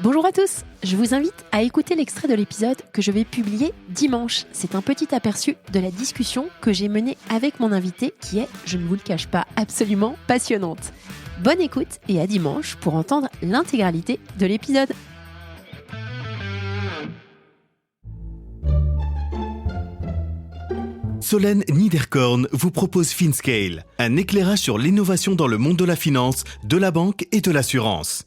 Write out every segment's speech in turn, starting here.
Bonjour à tous, je vous invite à écouter l'extrait de l'épisode que je vais publier dimanche. C'est un petit aperçu de la discussion que j'ai menée avec mon invité qui est, je ne vous le cache pas, absolument passionnante. Bonne écoute et à dimanche pour entendre l'intégralité de l'épisode. Solène Niederkorn vous propose FinScale, un éclairage sur l'innovation dans le monde de la finance, de la banque et de l'assurance.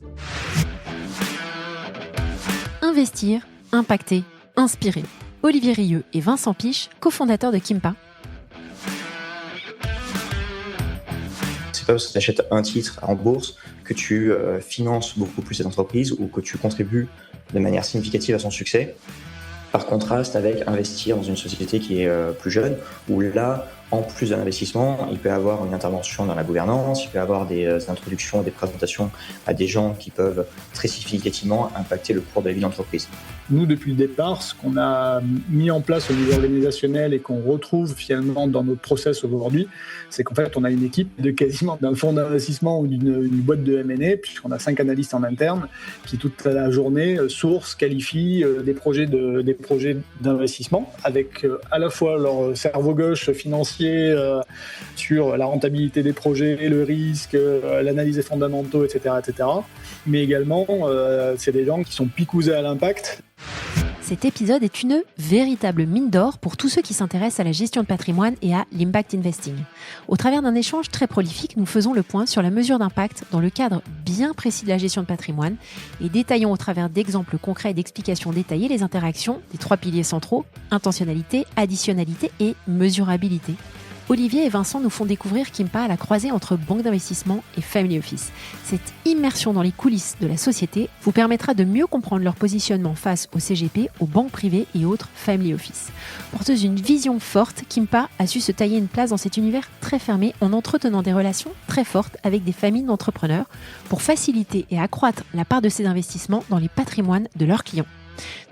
Investir, impacter, inspirer. Olivier Rieux et Vincent Piche, cofondateurs de Kimpa. C'est pas parce que tu achètes un titre en bourse que tu finances beaucoup plus cette entreprise ou que tu contribues de manière significative à son succès. Par contraste avec investir dans une société qui est plus jeune, où là, en plus de l'investissement, il peut y avoir une intervention dans la gouvernance, il peut y avoir des introductions, des présentations à des gens qui peuvent très significativement impacter le cours de la vie d'entreprise. Nous, depuis le départ, ce qu'on a mis en place au niveau organisationnel et qu'on retrouve finalement dans notre process aujourd'hui, c'est qu'en fait, on a une équipe de quasiment d'un fonds d'investissement ou d'une boîte de M&A, puisqu'on a 5 analystes en interne qui toute la journée sourcent, qualifient des projets d'investissement avec à la fois leur cerveau gauche financier sur la rentabilité des projets, le risque, l'analyse des fondamentaux, etc., mais également c'est des gens qui sont picousés à l'impact. Cet épisode est une véritable mine d'or pour tous ceux qui s'intéressent à la gestion de patrimoine et à l'impact investing. Au travers d'un échange très prolifique, nous faisons le point sur la mesure d'impact dans le cadre bien précis de la gestion de patrimoine et détaillons au travers d'exemples concrets et d'explications détaillées les interactions des 3 piliers centraux, intentionnalité, additionnalité et mesurabilité. Olivier et Vincent nous font découvrir Kimpa à la croisée entre banque d'investissement et family office. Cette immersion dans les coulisses de la société vous permettra de mieux comprendre leur positionnement face au CGP, aux banques privées et autres family office. Porteuse d'une vision forte, Kimpa a su se tailler une place dans cet univers très fermé en entretenant des relations très fortes avec des familles d'entrepreneurs pour faciliter et accroître la part de ces investissements dans les patrimoines de leurs clients.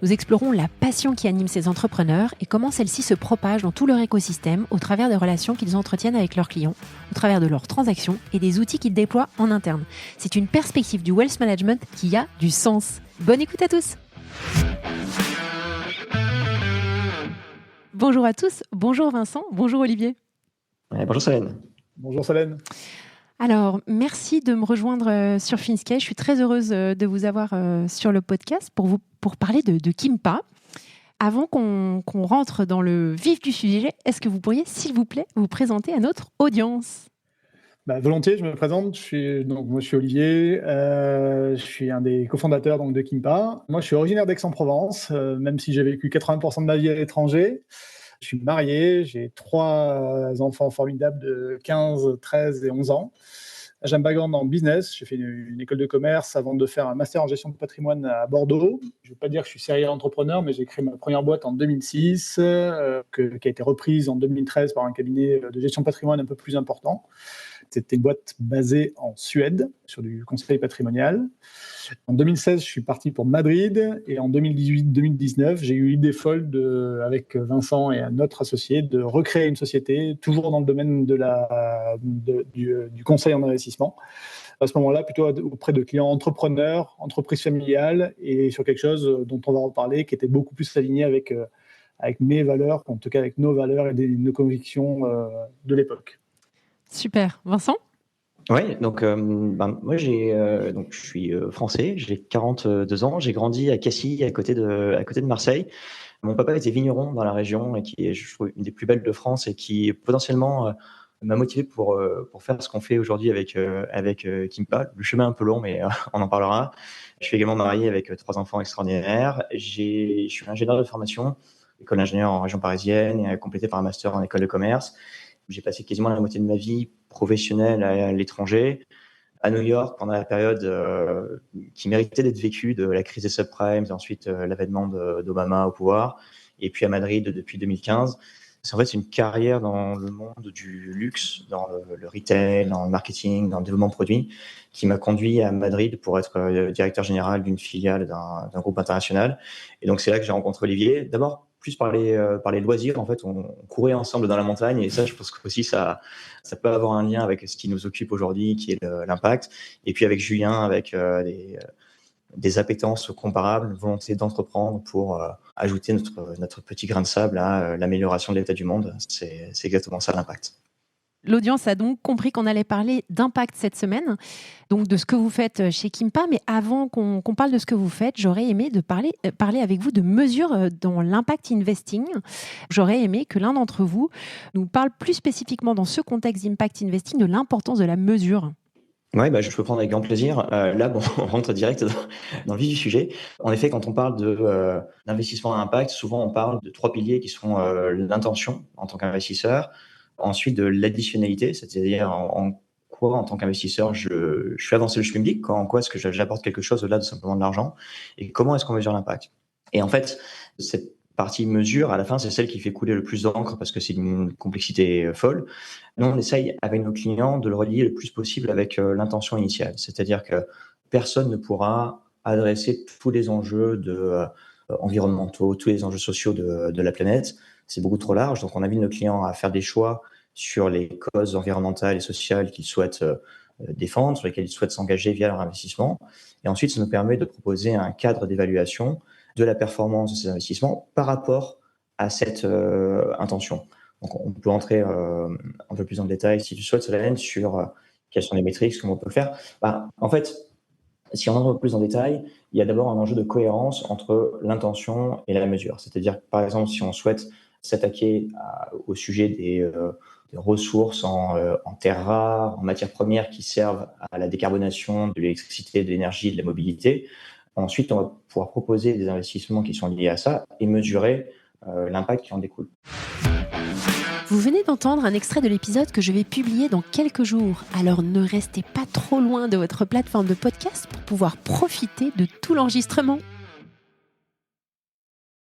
Nous explorons la passion qui anime ces entrepreneurs et comment celle-ci se propage dans tout leur écosystème au travers des relations qu'ils entretiennent avec leurs clients, au travers de leurs transactions et des outils qu'ils déploient en interne. C'est une perspective du wealth management qui a du sens. Bonne écoute à tous. Bonjour à tous, bonjour Vincent, bonjour Olivier. Bonjour Solène. Bonjour Solène. Alors, merci de me rejoindre sur FinScale. Je suis très heureuse de vous avoir sur le podcast pour parler de Kimpa. Avant qu'on rentre dans le vif du sujet, est-ce que vous pourriez, s'il vous plaît, vous présenter à notre audience ? Volontiers, je me présente. Moi, je suis Olivier. Je suis un des cofondateurs de Kimpa. Moi, je suis originaire d'Aix-en-Provence, même si j'ai vécu 80% de ma vie à l'étranger. Je suis marié, j'ai 3 enfants formidables de 15, 13 et 11 ans. J'ai un background en business, j'ai fait une école de commerce avant de faire un master en gestion de patrimoine à Bordeaux. Je ne veux pas dire que je suis serial entrepreneur, mais j'ai créé ma première boîte en 2006, qui a été reprise en 2013 par un cabinet de gestion de patrimoine un peu plus important. C'était une boîte basée en Suède, sur du conseil patrimonial. En 2016, je suis parti pour Madrid et en 2018-2019, j'ai eu l'idée folle avec Vincent et un autre associé de recréer une société, toujours dans le domaine du conseil en investissement. À ce moment-là, plutôt auprès de clients entrepreneurs, entreprises familiales et sur quelque chose dont on va reparler, qui était beaucoup plus aligné avec mes valeurs, en tout cas avec nos valeurs et nos convictions de l'époque. Super. Vincent ? Oui, donc moi je suis français, j'ai 42 ans, j'ai grandi à Cassis, à côté de Marseille. Mon papa était vigneron dans la région et qui est, je trouve, une des plus belles de France et qui potentiellement m'a motivé pour faire ce qu'on fait aujourd'hui avec Kimpa. Le chemin est un peu long, mais on en parlera. Je suis également marié avec 3 enfants extraordinaires. Je suis ingénieur de formation, école d'ingénieur en région parisienne et complété par un master en école de commerce. J'ai passé quasiment la moitié de ma vie professionnelle à l'étranger, à New York pendant la période qui méritait d'être vécue de la crise des subprimes et ensuite l'avènement d'Obama au pouvoir, et puis à Madrid depuis 2015. C'est une carrière dans le monde du luxe, dans le retail, dans le marketing, dans le développement de produits, qui m'a conduit à Madrid pour être directeur général d'une filiale d'un groupe international. Et donc c'est là que j'ai rencontré Olivier. D'abord plus par les loisirs, en fait, on courait ensemble dans la montagne, et ça, je pense que aussi ça peut avoir un lien avec ce qui nous occupe aujourd'hui, qui est l'impact. Et puis avec Julien, avec des appétences comparables, une volonté d'entreprendre pour ajouter notre petit grain de sable à l'amélioration de l'état du monde. C'est exactement ça l'impact. L'audience a donc compris qu'on allait parler d'impact cette semaine, donc de ce que vous faites chez Kimpa. Mais avant qu'on parle de ce que vous faites, j'aurais aimé parler avec vous de mesures dans l'impact investing. J'aurais aimé que l'un d'entre vous nous parle plus spécifiquement dans ce contexte d'impact investing de l'importance de la mesure. Oui, je peux prendre avec grand plaisir. Là, on rentre direct dans le vif du sujet. En effet, quand on parle d'investissement à impact, souvent on parle de 3 piliers qui sont l'intention en tant qu'investisseur, ensuite de l'additionnalité, c'est-à-dire en quoi, en tant qu'investisseur, je fais avancer le public, en quoi est-ce que j'apporte quelque chose au-delà de simplement de l'argent, et comment est-ce qu'on mesure l'impact. Et en fait, cette partie mesure, à la fin, c'est celle qui fait couler le plus d'encre parce que c'est d'une complexité folle. Nous, on essaye avec nos clients de le relier le plus possible avec l'intention initiale. C'est-à-dire que personne ne pourra adresser tous les enjeux environnementaux, tous les enjeux sociaux de la planète. C'est beaucoup trop large. Donc, on invite nos clients à faire des choix sur les causes environnementales et sociales qu'ils souhaitent défendre, sur lesquelles ils souhaitent s'engager via leur investissement. Et ensuite, ça nous permet de proposer un cadre d'évaluation de la performance de ces investissements par rapport à cette intention. Donc, on peut entrer un peu plus en détail, si tu souhaites, Solène, sur quelles sont les métriques, comment on peut le faire. En fait, si on entre un peu plus en détail, il y a d'abord un enjeu de cohérence entre l'intention et la mesure. C'est-à-dire, par exemple, si on souhaite s'attaquer au sujet des ressources en terres rares, en matières premières qui servent à la décarbonation de l'électricité, de l'énergie, de la mobilité, ensuite, on va pouvoir proposer des investissements qui sont liés à ça et mesurer l'impact qui en découle. Vous venez d'entendre un extrait de l'épisode que je vais publier dans quelques jours. Alors ne restez pas trop loin de votre plateforme de podcast pour pouvoir profiter de tout l'enregistrement.